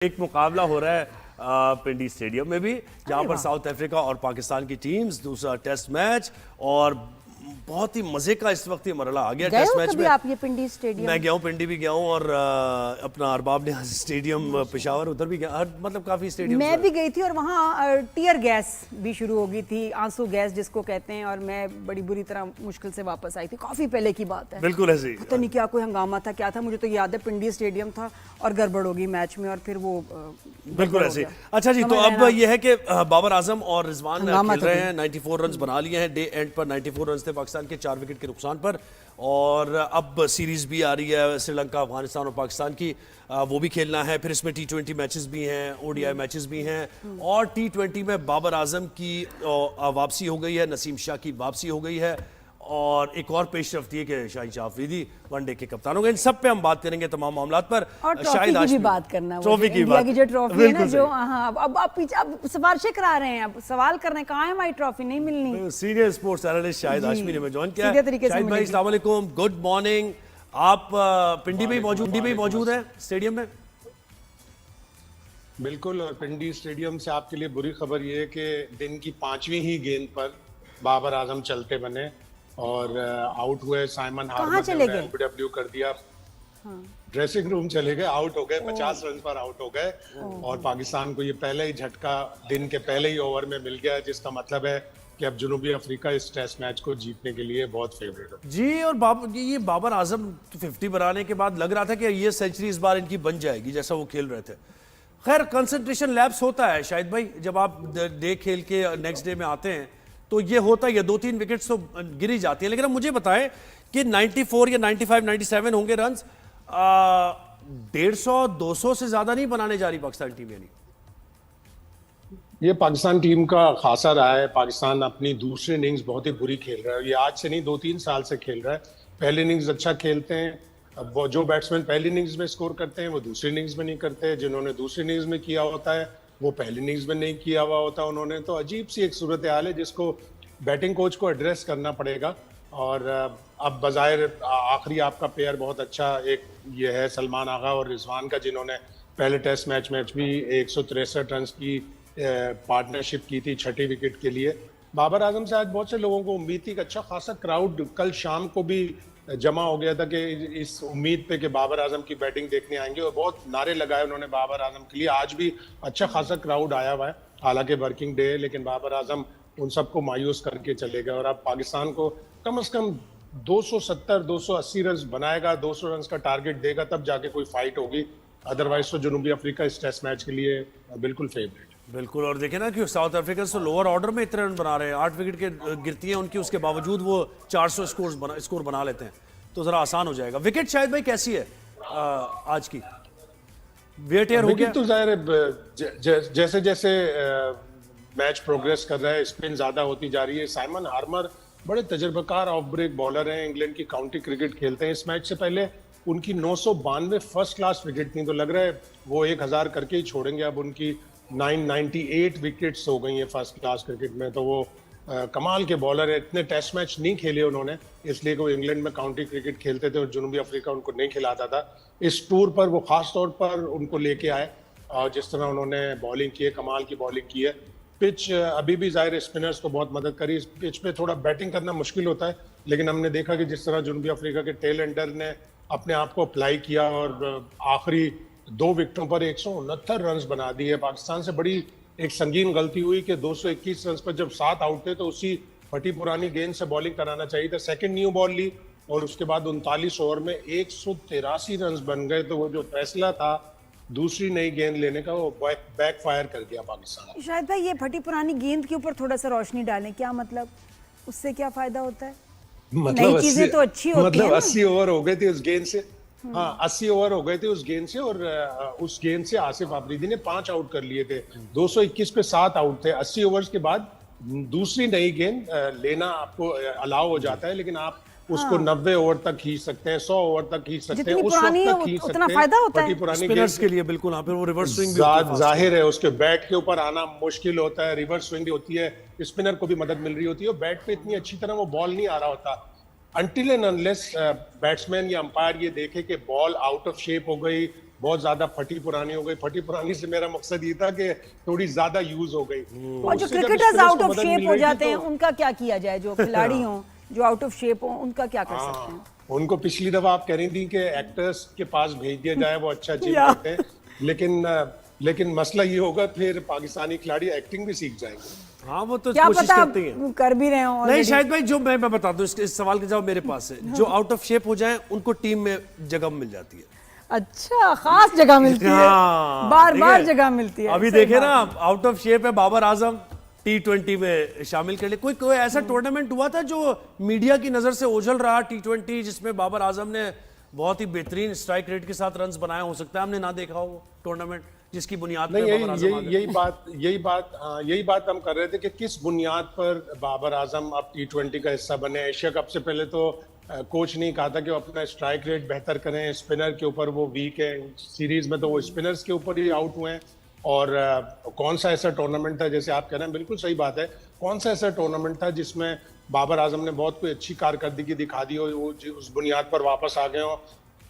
एक मुकाबला हो रहा है पिंडी स्टेडियम में भी, जहां पर साउथ अफ्रीका और पाकिस्तान की टीम्स दूसरा टेस्ट मैच, और बहुत ही मजे का इस वक्त ये मरला आ गया टेस्ट मैच में। आप ये पिंडी स्टेडियम? मैं गया हूँ, पिंडी भी गया हूँ, और अपना अरबाब ने स्टेडियम पेशावर उधर भी गया, मतलब काफी स्टेडियम मैं भी गई थी, और वहाँ टियर गैस भी शुरू हो गई थी, आंसू गैस जिसको कहते हैं, और मैं बड़ी बुरी तरह मुश्किल से वापस आई थी। काफी पहले की बात है, बिल्कुल ऐसी। पता नहीं क्या कोई हंगामा था, क्या था, मुझे तो याद है पिंडी स्टेडियम था और गड़बड़ होगी मैच में, और फिर वो बिल्कुल ऐसे। अच्छा जी, तो अब ये है कि बाबर आजम और रिजवान खेल रहे हैं, 94 रन बना लिए हैं। डे एंड पर 94 रन थे पाकिस्तान के 4 विकेट के नुकसान पर, और अब सीरीज भी आ रही है श्रीलंका, अफगानिस्तान और पाकिस्तान की, वो भी खेलना है। फिर इसमें T20 मैचेस भी हैं, ODI मैचेस भी हैं, और T20 में बाबर आजम की वापसी हो गई है, नसीम शाह की वापसी हो गई है, और एक और पेशरफ्त है कि शाहिद शाह अफरीदी वनडे के कप्तान हो गए। इन सब पे हम बात करेंगे, तमाम मामलात पर। और शाहिद की भी बात करना, ट्रॉफी की बात, जो ट्रॉफी है ना, जो अब सिफारिशें करा रहे हैं, अब सवाल कर रहे हैं कहाँ है हमारी ट्रॉफी, नहीं मिलनी। Senior sports analyst Shahid Hashmi ने ज्वाइन किया। शाहिद भाई अस्सलाम वालेकुम, गुड मॉर्निंग। आप पिंडी में मौजूद हैं स्टेडियम में? बिल्कुल, और पिंडी स्टेडियम से आपके लिए बुरी खबर ये है कि दिन की 5वीं ही गेंद पर बाबर आजम चलते बने और आउट हुए। साइमन हार्मर ने एलबीडब्ल्यू कर दिया, ड्रेसिंग रूम चले गए, आउट हो गए, 50 रन पर आउट हो गए, और पाकिस्तान को ये पहले ही झटका दिन के पहले ही ओवर में मिल गया, जिसका मतलब है कि अब जनूबी अफ्रीका इस टेस्ट मैच को जीतने के लिए बहुत फेवरेट है जी। और ये बाबर आजम 50 बनाने के बाद लग रहा था कि ये सेंचुरी इस बार इनकी बन जाएगी, जैसा वो खेल रहे थे। खैर, कंसंट्रेशन लैप्स होता है शायद भाई, जब आप डे खेल के नेक्स्ट डे में आते हैं तो ये होता है, 2-3 विकेट्स तो गिरी जाती है। लेकिन अब मुझे बताएं कि 94 या 95, 97 होंगे रन, 150-200 से ज्यादा नहीं बनाने जा रही पाकिस्तान टीम। यानी ये पाकिस्तान टीम का खासा रहा है। पाकिस्तान अपनी दूसरी इनिंग्स बहुत ही बुरी खेल रहा है। ये आज से नहीं, 2-3 साल से खेल रहा है। पहली इनिंग्स अच्छा खेलते हैं, वो जो बैट्समैन पहली इनिंग्स में स्कोर करते हैं वो दूसरी इनिंग्स में नहीं करते, जिन्होंने दूसरी इनिंग्स में किया होता है वो पहली इनिंग्स में नहीं किया हुआ होता उन्होंने। तो अजीब सी एक सूरत हाल है जिसको बैटिंग कोच को एड्रेस करना पड़ेगा। और अब बज़ाहिर आखिरी आपका प्लेयर बहुत अच्छा एक ये है सलमान आगा और रिजवान का, जिन्होंने पहले टेस्ट मैच भी 163 रन की पार्टनरशिप की थी 6ठी विकेट के लिए। बाबर आजम से आज बहुत से लोगों को उम्मीद थी कि अच्छा खासा क्राउड कल शाम को भी जमा हो गया था कि इस उम्मीद पे कि बाबर आजम की बैटिंग देखने आएंगे, और बहुत नारे लगाए उन्होंने बाबर आजम के लिए। आज भी अच्छा खासा क्राउड आया हुआ है, हालांकि वर्किंग डे है, लेकिन बाबर आजम उन सबको मायूस करके चले गए। और अब पाकिस्तान को कम से कम 270-280 रन बनाएगा, 200 रन का टारगेट देगा, तब जाके कोई फाइट होगी। अदरवाइज तो जनूबी अफ्रीका इस टेस्ट मैच के लिए बिल्कुल फेवरेट। बिल्कुल, और देखें ना कि साउथ अफ्रीका तो लोअर ऑर्डर में इतने रन बना रहे हैं, 8 विकेट के गिरती हैं उनकी, उसके बावजूद वो 400 स्कोर बना लेते हैं, तो जरा आसान हो जाएगा। विकेट शायद भाई कैसी है आज की? वेटेयर हो गया तो जाहिर है जैसे जैसे मैच प्रोग्रेस कर रहा है, स्पिन ज्यादा होती जा रही है। साइमन हार्मर बड़े तजर्बाकार ऑफ ब्रेक बॉलर हैं, इंग्लैंड की काउंटी क्रिकेट खेलते हैं। इस मैच से पहले उनकी 992 फर्स्ट क्लास विकेट थी, तो लग रहा है वो 1000 करके ही छोड़ेंगे। अब उनकी 998 विकेट्स हो गई हैं फर्स्ट क्लास क्रिकेट में, तो वो कमाल के बॉलर है। इतने टेस्ट मैच नहीं खेले उन्होंने, इसलिए कि वो इंग्लैंड में काउंटी क्रिकेट खेलते थे और जनूबी अफ्रीका उनको नहीं खिलाता था। इस टूर पर वो खास तौर पर उनको लेके आए, और जिस तरह उन्होंने बॉलिंग की है, कमाल की बॉलिंग की है। पिच अभी भी जाहिर स्पिनर्स को बहुत मदद करी। इस पिच पे थोड़ा बैटिंग करना मुश्किल होता है, लेकिन हमने देखा कि जिस तरह जनूबी अफ्रीका के टेल एंडर ने अपने आप को अप्लाई किया और आखिरी 2 विकेटों पर 169 रन बना दिए। पाकिस्तान से बड़ी एक संगीन गलती हुई कि 221 रन पर जब 7 आउट थे तो उसी फटी पुरानी गेंद से बॉलिंग कराना चाहिए था। सेकंड न्यू बॉल ली और उसके बाद 39 ओवर में 183 रन बन गए, तो वो जो फैसला था दूसरी नई गेंद लेने का, वो बैक फायर कर गया पाकिस्तान। शायद भाई ये फटी पुरानी गेंद के ऊपर थोड़ा सा रोशनी डालें, क्या मतलब, उससे क्या फायदा होता है? मतलब नई चीजें तो अच्छी होती मतलब है 80 ओवर हो गए थे उस गेंद से। हाँ, 80 ओवर हो गए थे उस गेंद से, और उस गेंद से आसिफ अफरीदी ने 5 आउट कर लिए थे। 221 पे 7 आउट थे। 80 ओवर्स के बाद दूसरी नई गेंद लेना आपको अलाउ हो जाता है, लेकिन आप उसको 90 ओवर तक खींच सकते हैं, 100 ओवर तक खींच सकते हैं, उस वक्त तक खींच सकते हैं। फायदा होता है पुरानी स्पिनर्स के लिए। बिल्कुल, हाँ, फिर वो रिवर्स स्विंग भी जाहिर है उसके बैट के ऊपर आना मुश्किल होता है, रिवर्स स्विंग होती है, स्पिनर को भी मदद मिल रही होती है, और बैट पे इतनी अच्छी तरह वो बॉल नहीं आ रहा होता अनटिल एंड अनलेस बैट्समैन या अंपायर ये देखे कि बॉल आउट ऑफ शेप हो गई, बहुत ज्यादा फटी पुरानी हो गई। फटी पुरानी से मेरा मकसद ये था कि थोड़ी ज्यादा यूज हो गई। तो और जो उससे जब क्रिकेटर्स स्पिनर्स आउट को ऑफ मदद शेप मिल हो रही थी जाते हैं, तो उनका क्या किया जाए? जो खिलाड़ी हों जो आउट ऑफ शेप हो, उनका क्या कर सकते हैं? उनको पिछली दफा आप कह रही थी कि एक्टर्स के पास भेज दिया जाए, वो अच्छा अचीव या। करते हैं, लेकिन मसला ये होगा फिर पाकिस्तानी खिलाड़ी एक्टिंग भी सीख जाएंगे। हाँ वो तो क्या कोशिश पता करती हैं। कर भी रहे हो नहीं already। शायद भाई, जो मैं बता दूं, इस सवाल का जवाब मेरे पास है। जो आउट ऑफ शेप हो जाए उनको टीम में जगह मिल जाती है। अच्छा, खास जगह मिलती है, हाँ, बार बार देखिए, जगह मिलती है। अभी सही देखे बात ना, आउट ऑफ शेप है बाबर आजम, T20 में शामिल कर ले। कोई ऐसा टूर्नामेंट हुआ था जो मीडिया की नजर से ओझल रहा, T20, जिसमें बाबर आजम ने बहुत ही बेहतरीन स्ट्राइक रेट के साथ रन्स बनाए? हो सकता है हमने ना देखा हो टूर्नामेंट जिसकी बुनियाद पर बाबर आजम आ गए। यही बात हम कर रहे थे कि किस बुनियाद पर बाबर आजम अब T20 का हिस्सा बने। एशिया कप से पहले तो कोच ने कहा था कि वो अपना स्ट्राइक रेट बेहतर करें, स्पिनर के ऊपर वो वीक है। सीरीज में तो वो स्पिनर्स के ऊपर ही आउट हुए हैं। और कौन सा ऐसा टूर्नामेंट था, जैसे आप कह रहे हैं, बिल्कुल सही बात है, कौन सा ऐसा टूर्नामेंट था जिसमें बाबर आजम ने बहुत कोई अच्छी कारकर्दगी दिखा दी हो, वो उस बुनियाद पर वापस आ गए हो।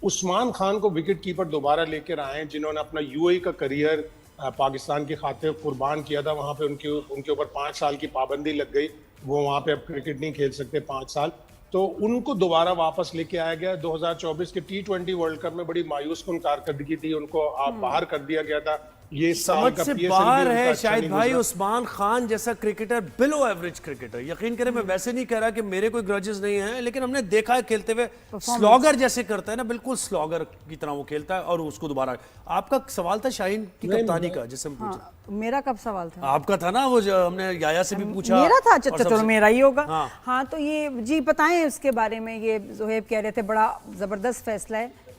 उस्मान खान को विकेट कीपर दोबारा लेकर आए, जिन्होंने अपना यूएई का करियर पाकिस्तान की खातिर कुर्बान किया था। वहां पे उनके ऊपर 5 साल की पाबंदी लग गई, वो वहां पे अब क्रिकेट नहीं खेल सकते 5 साल। तो उनको दोबारा वापस लेके आया गया। 2024 के T20 वर्ल्ड कप में बड़ी मायूस कुन कारकर्दगी थी, उनको बाहर कर दिया गया था। ये साल समझ का से PSL भी बाहर उनका है अच्छा शायद नहीं भाई। गुजरा। उस्मान खान जैसा क्रिकेटर, बिलो एवरेज क्रिकेटर, यकीन करें, मैं वैसे नहीं कह रहा कि मेरे कोई ग्रजेस नहीं है, लेकिन हमने देखा है खेलते हुए, स्लॉगर जैसे करता है ना, बिल्कुल स्लॉगर की तरह वो खेलता है। और उसको दोबारा, आपका सवाल था शाहीन की कप्तानी का, जिससे हम पूछा। हाँ, मेरा कब सवाल था? आपका था ना, वो जो हमने याया से भी पूछा। मेरा था? अच्छा और चलो सबसे- मेरा ही होगा। हाँ। हाँ तो ये जी बताएं इसके बारे में। ये जोहेब कह रहे थे बड़ा जबरदस्त फैसला है।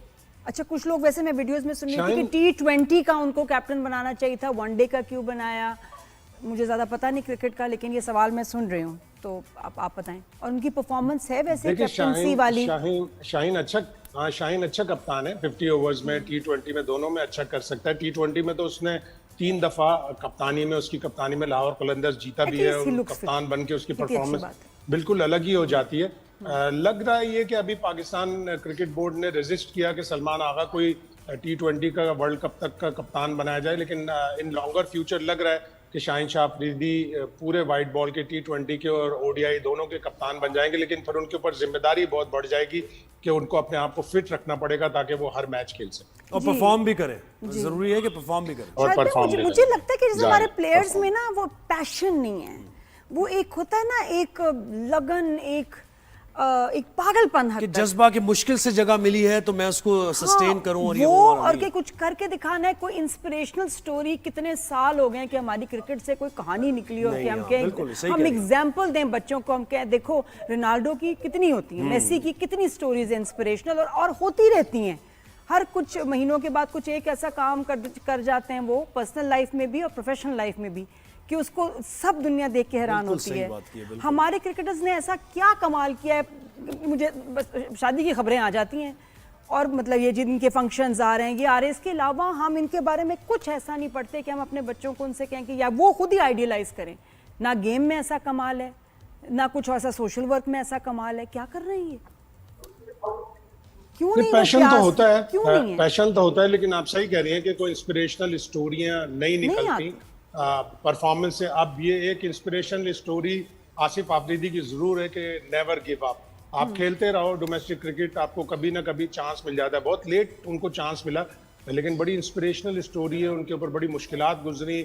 अच्छा, कुछ लोग वैसे मैं वीडियोस में सुन रही थी कि T20 का उनको कैप्टन बनाना चाहिए था, वनडे का क्यों बनाया? मुझे ज्यादा पता नहीं क्रिकेट का, लेकिन ये सवाल मैं सुन रही हूँ, तो आप बताएं। और उनकी परफॉर्मेंस है वैसे देखिए, कैप्टनसी वाली? शाहीन अच्छा कप्तान है। 50 ओवर्स में, T20 में, दोनों में अच्छा कर सकता है। T20 में तो उसने 3 दफा उसकी कप्तानी में लाहौर कलंदर्स जीता भी है। कप्तान बन के उसकी परफॉर्मेंस बिल्कुल अलग ही हो जाती है। लग रहा है ये कि अभी पाकिस्तान क्रिकेट बोर्ड ने रेजिस्ट किया कि सलमान आगा कोई T20 का वर्ल्ड कप तक का कप्तान बनाया जाए, लेकिन इन लॉन्गर फ्यूचर लग रहा है कि शाहीन शाह अफरीदी पूरे वाइट बॉल के T20 के और ODI दोनों के कप्तान बन जाएंगे। लेकिन फिर उनके ऊपर जिम्मेदारी बहुत बढ़ जाएगी कि उनको अपने आप को फिट रखना पड़ेगा ताकि वो हर मैच खेल सके और परफॉर्म भी करे। जरूरी है कि परफॉर्म भी करे। और परफॉर्म भी मुझे लगता है कि जैसे हमारे जाए, प्लेयर्स में ना वो पैशन नहीं है, वो एक होता है ना, एक लगन, एक पागलपन कि हद तक। जज्बा की मुश्किल से जगह मिली है तो मैं उसको सस्टेन करूं। और ये वो वाला और नहीं के है। कुछ करके दिखाना है। कोई इंस्पिरेशनल स्टोरी, कितने साल हो गए कि हमारी क्रिकेट से कोई कहानी निकली हो नहीं, कि हम हाँ, कहें, बिल्कुल, सही हम कह रही हैं। एग्जाम्पल दें बच्चों को, हम कहें देखो रोनाल्डो की कितनी होती है, मेसी की कितनी स्टोरीज इंस्पिरेशनल और होती रहती हैं। हर कुछ महीनों के बाद कुछ एक ऐसा काम कर जाते हैं वो, पर्सनल लाइफ में भी और प्रोफेशनल लाइफ में भी, कि उसको सब दुनिया देख के हैरान बिल्कुल होती सही है। बात की है, बिल्कुल। हमारे क्रिकेटर्स ने ऐसा क्या कमाल किया है? मुझे बस शादी की खबरें आ जाती हैं और मतलब ये जिनके फंक्शंस आ रहे हैं, ये आ रहे हैं, इसके अलावा हम इनके बारे में कुछ ऐसा नहीं पढ़ते कि हम अपने बच्चों को उनसे कहें कि या वो खुद ही आइडियलाइज करें। ना गेम में ऐसा कमाल है, ना कुछ ऐसा सोशल वर्क में ऐसा कमाल है। क्या कर रही है? क्यों नहीं? पैशन तो होता है, क्यों नहीं है? पैशन तो होता है, लेकिन आप सही कह रही हैं कि कोई इंस्पिरेशनल स्टोरियां नहीं निकलती परफॉर्मेंस से। अब ये एक इंस्पिरेशनल स्टोरी आसिफ आफरीदी की जरूर है कि नेवर गिव अप। आप खेलते रहो डोमेस्टिक क्रिकेट, आपको कभी ना कभी चांस मिल जाता है। बहुत लेट उनको चांस मिला, लेकिन बड़ी इंस्पिरेशनल स्टोरी है। उनके ऊपर बड़ी मुश्किलात गुजरी।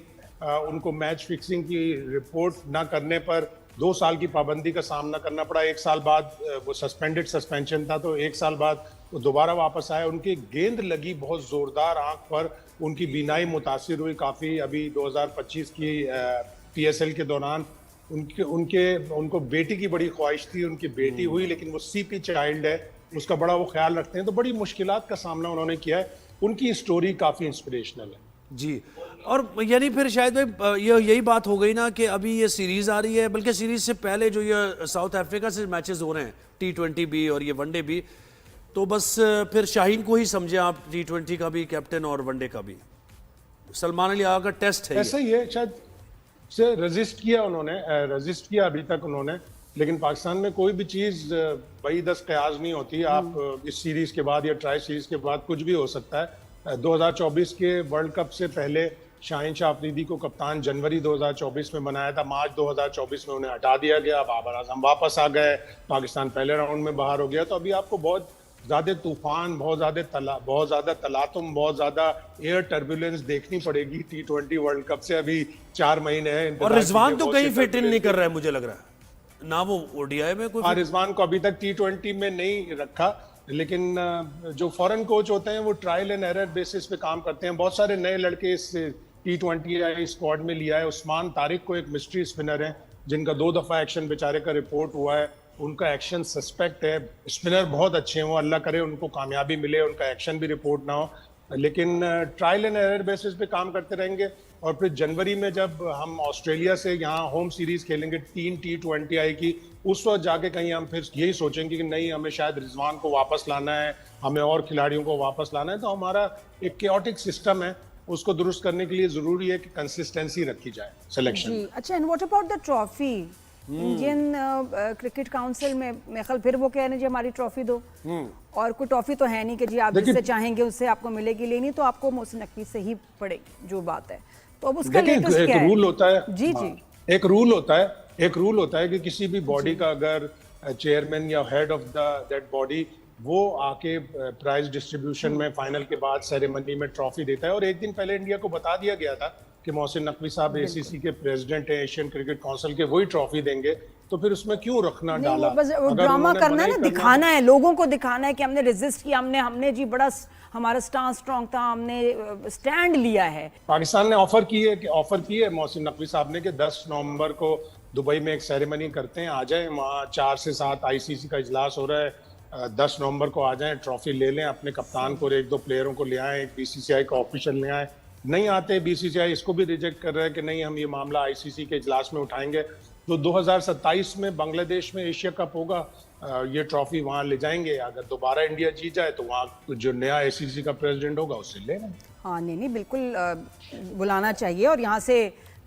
उनको मैच फिक्सिंग की रिपोर्ट ना करने पर 2 साल की पाबंदी का सामना करना पड़ा। 1 साल बाद वो सस्पेंशन था, तो 1 साल बाद वो दोबारा वापस आए। उनकी गेंद लगी बहुत जोरदार आंख पर, उनकी बीनाई मुतासिर हुई काफी। अभी 2025 की PSL के दौरान उनको बेटी की बड़ी ख्वाहिश थी, उनकी बेटी हुई, लेकिन वो CP चाइल्ड है, उसका बड़ा वो ख्याल रखते हैं। तो बड़ी मुश्किलात का सामना उन्होंने किया है। उनकी स्टोरी काफी इंस्पिरेशनल है जी। और यानी फिर शायद भाई यही बात हो गई ना कि अभी ये सीरीज आ रही है, बल्कि सीरीज से पहले जो ये साउथ अफ्रीका से मैचेस हो रहे हैं, T20 भी और ये वनडे भी, तो बस फिर शाहीन को ही समझे आप, T20 का भी कैप्टन और वनडे का भी। सलमान अली आगा का टेस्ट है ऐसा ही है। शायद से रजिस्ट किया अभी तक उन्होंने, लेकिन पाकिस्तान में कोई भी चीज बई दस कयास नहीं होती। आप इस सीरीज के बाद या ट्राई सीरीज के बाद कुछ भी हो सकता है। 2024 के वर्ल्ड कप से पहले शाहिन शाह अफरीदी को कप्तान जनवरी 2024 में बनाया था, मार्च 2024 में उन्हें हटा दिया गया, बाबर आजम वापस आ गए, पाकिस्तान पहले राउंड में बाहर हो गया। तो अभी आपको बहुत ज्यादा तूफान, बहुत ज्यादा तलातुम, बहुत ज्यादा एयर टर्बुलेंस देखनी पड़ेगी T20 वर्ल्ड कप से। अभी 4 महीने हैं। और रिजवान तो कहीं फिट इन नहीं कर रहा है, मुझे लग रहा है ना, वो ओडीआई में कोई। रिजवान को अभी तक T20 में नहीं रखा, लेकिन जो फॉरेन कोच होते हैं वो ट्रायल एंड एरर बेसिस पे काम करते हैं। बहुत सारे नए लड़के इस T20 स्क्वाड में लिया है। उस्मान तारिक को एक मिस्ट्री स्पिनर है, जिनका 2 दफा एक्शन बेचारे का रिपोर्ट हुआ है, उनका एक्शन सस्पेक्ट है। स्पिनर बहुत अच्छे हैं वो, अल्लाह करे उनको कामयाबी मिले, उनका एक्शन भी रिपोर्ट ना हो, लेकिन ट्रायल एंड एरर बेसिस पे काम करते रहेंगे। और फिर जनवरी में जब हम ऑस्ट्रेलिया से यहाँ होम सीरीज खेलेंगे 3 T20 की, उस वक्त जाके कहीं हम फिर यही सोचेंगे कि नहीं, हमें शायद रिजवान को वापस लाना है, हमें और खिलाड़ियों को वापस लाना है। तो हमारा एक केओटिक सिस्टम है, उसको दुरुस्त करने के लिए जरूरी है कि कंसिस्टेंसी रखी जाए सिलेक्शन। अच्छा, and what about the trophy? Indian cricket council में मेरे ख्याल फिर वो कह रहे हैं जी हमारी ट्रॉफी दो, और कोई ट्रॉफी तो है नहीं कि जी आप जिससे चाहेंगे उससे आपको मिलेगी, लेनी तो आपको मोहसिन नकवी से ही पड़ेगी जो बात है। तो अब उसका लेटेस्ट क्या है? रूल होता है जी जी, एक रूल होता है कि किसी भी बॉडी का अगर चेयरमैन या हेड ऑफ दैट बॉडी वो आके प्राइज डिस्ट्रीब्यूशन में फाइनल के बाद सेरेमनी में ट्रॉफी देता है। और एक दिन पहले इंडिया को बता दिया गया था कि मोहसिन नकवी साहब ACC के प्रेसिडेंट हैं, एशियन क्रिकेट काउंसिल के, वही ट्रॉफी देंगे, तो फिर उसमें क्यों रखना डाला? बस वो ड्रामा करना है ना, दिखाना है, लोगों को दिखाना है कि हमने रेजिस्ट किया, हमने जी बड़ा हमारा स्टांस स्ट्रांग था, हमने स्टैंड लिया है। पाकिस्तान ने ऑफर की है मोहसिन नकवी साहब ने कि 10 नवंबर को दुबई में एक सेरेमनी करते हैं, आ जाए, वहाँ 4 से 7 ICC का इजलास हो रहा है, 10 नवंबर को आ जाएं, ट्रॉफी ले लें, अपने कप्तान को और 1-2 प्लेयरों को ले आए, एक BCCI का ऑफिशियल ले आए। नहीं आते, BCCI इसको भी रिजेक्ट कर रहा है कि नहीं, हम ये मामला ICC के इजलास में उठाएंगे। तो 2027 में बांग्लादेश में एशिया कप होगा, ये ट्रॉफी वहां ले जाएंगे। अगर दोबारा इंडिया जीत जाए तो वहाँ जो नया ACC का प्रेसिडेंट होगा उससे ले लेंगे। हाँ, नहीं बिल्कुल बुलाना चाहिए, और यहाँ से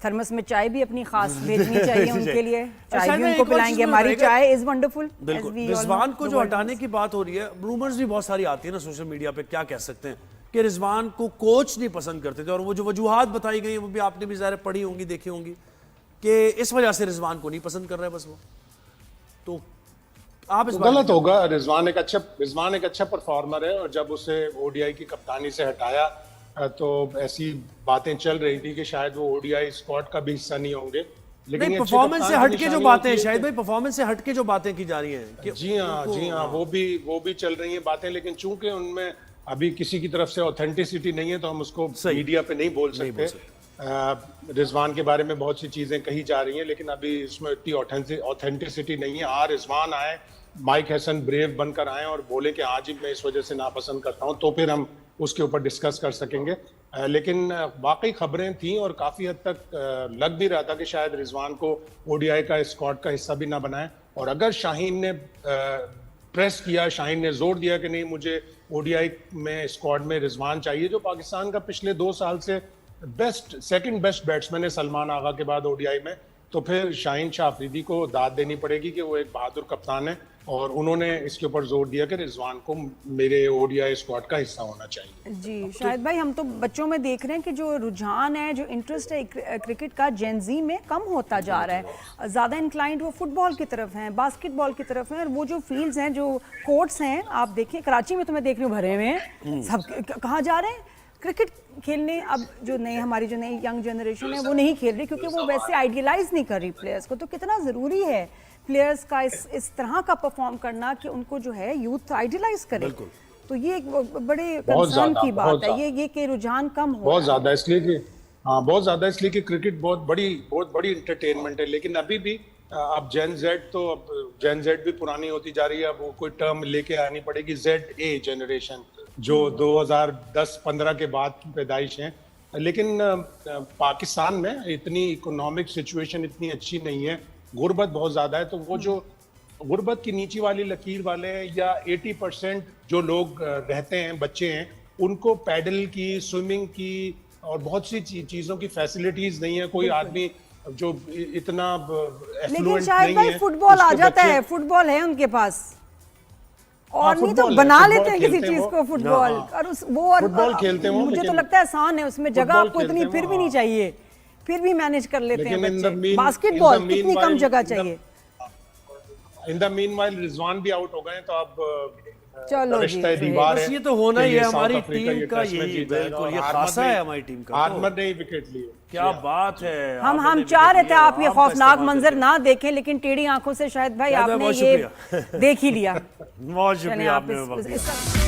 थर्मस में चाय भी अपनी खास भेजनी चाहिए उनके लिए, चाय भी उनको पिलाएंगे। हमारी चाय इज वंडरफुल। रिजवान को जो हटाने की बात हो रही है, रूमर्स भी बहुत सारी आती है ना सोशल मीडिया पे, क्या कह सकते हैं कि रिजवान को कोच नहीं पसंद करते थे, और वो जो वजूहात बताई गई वो भी आपने भी ज़ाहिर पढ़ी होंगी, देखी होंगी, कि इस वजह से रिजवान को नहीं पसंद कर रहा है बस वो। तो आप इस गलत होगा। रिजवान एक अच्छा परफॉर्मर है, और जब उसे ODI की कप्तानी से हटाया तो ऐसी बातें चल रही थी कि शायद वो ODI स्क्वाड का भी हिस्सा नहीं होंगे। लेकिन परफॉर्मेंस से हटके जो बातें, शायद भाई परफॉर्मेंस से हटके जो बातें की जा रही हैं, जी हाँ, वो भी चल रही हैं बातें, लेकिन चूंकि उनमें अभी किसी की तरफ से ऑथेंटिसिटी नहीं है तो हम उसको मीडिया पे नहीं बोल सकते। रिजवान के बारे में बहुत सी चीजें कही जा रही हैं, लेकिन अभी इसमें इतनी ऑथेंटिसिटी नहीं है। रिजवान आए, माइक हैसन ब्रेव बनकर आए और बोले कि आज ही मैं इस वजह से नापसंद करता हूं, तो फिर हम उसके ऊपर डिस्कस कर सकेंगे। लेकिन वाकई खबरें थी और काफ़ी हद तक लग भी रहा था कि शायद रिजवान को ODI का स्क्वाड का हिस्सा भी ना बनाए। और अगर शाहीन ने प्रेस किया, शाहीन ने जोर दिया कि नहीं, मुझे ODI में स्क्वाड में रिजवान चाहिए, जो पाकिस्तान का पिछले 2 साल से सेकंड बेस्ट बैट्समैन है सलमान आगा के बाद ODI में, तो फिर शाहीन शाह अफरीदी को दाद देनी पड़ेगी कि वो एक बहादुर कप्तान है, और उन्होंने इसके ऊपर जोर दिया कि रिजवान को मेरे ODI स्क्वाड का हिस्सा होना चाहिए। जी शाहिद भाई, हम तो बच्चों में देख रहे हैं कि जो रुझान है, जो इंटरेस्ट है क्रिकेट का जेनजी में कम होता जा रहा है। ज़्यादा इंक्लाइंड वो फुटबॉल की तरफ हैं, बास्केटबॉल की तरफ हैं, और वो जो फील्ड्स हैं, जो कोर्ट्स हैं, आप देखिए कराची में तो मैं देख रही हूँ भरे हुए हैं, सब कहाँ जा रहे हैं क्रिकेट खेलने। अब जो हमारी जो नई यंग जनरेशन है वो नहीं खेल रही, क्योंकि वो वैसे आइडियलाइज नहीं कर रही प्लेयर्स को। तो कितना ज़रूरी है प्लेयर्स का इस तरह का परफॉर्म करना कि उनको जो है यूथ आइडियलाइज करे। तो ये एक बड़े कंसर्न की बात है, ये कि रुझान कम हो बहुत ज़्यादा, इसलिए कि क्रिकेट बहुत बड़ी इंटरटेनमेंट है। लेकिन अभी भी अब जेन जेड भी पुरानी होती जा रही है, अब वो कोई टर्म लेके आनी पड़ेगी, ZA जनरेशन, जो 2010-15 के बाद की पैदाइश हैं। लेकिन पाकिस्तान में इतनी इकोनॉमिक सिचुएशन इतनी अच्छी नहीं है, गुर्बत बहुत ज़्यादा है, तो वो जो गुर्बत की नीचे वाली लकीर वाले हैं, या 80% जो लोग रहते हैं, बच्चे हैं, उनको पैडल की, स्विमिंग की और बहुत सी चीज़ों की फैसिलिटीज़ नहीं है। कोई आदमी जो इतना लेकिन शायद भाई फुटबॉल आ जाता है, फुटबॉल है उनके पास। और नहीं तो फुटबॉल बना है, लेते हैं फुटबॉल किसी खेलते हैं चीज वो। को फुटबॉल और और फुटबॉल खेलते हैं वो, मुझे तो लेकिन लगता है आसान है, उसमें जगह फुटबॉल आपको इतनी खेलते फिर हैं भी वो, नहीं चाहिए, फिर भी मैनेज कर लेते हैं लेकिन बच्चे। बास्केटबॉल कितनी कम जगह चाहिए। इन द मीनवाइल रिजवान भी आउट हो गए, तो अब चलो जी, रिश्ता सुहेल। दीवार बस है ये तो होना ही कि ये है, साउथ हमारी अफ्रीका टीम ये का टेस्ट मैच यही, जीत जाएगा। बिल्कुल, और ये हारमत खासा ने- है हमारी टीम का तो। हारमत ने ही विकेट लिए। क्या बात है, हम आपने चाह रहे विकेट थे लिया, आप ये आराम का खौफनाक इस्तेमाल मंजर करके। ना देखें, लेकिन टेढ़ी आंखों से शायद भाई शायद आपने बहुत ये शुक्रिया। देख ही लिया। बहुत चलें शुक्रिया, आप आपने वक्त दिया। इस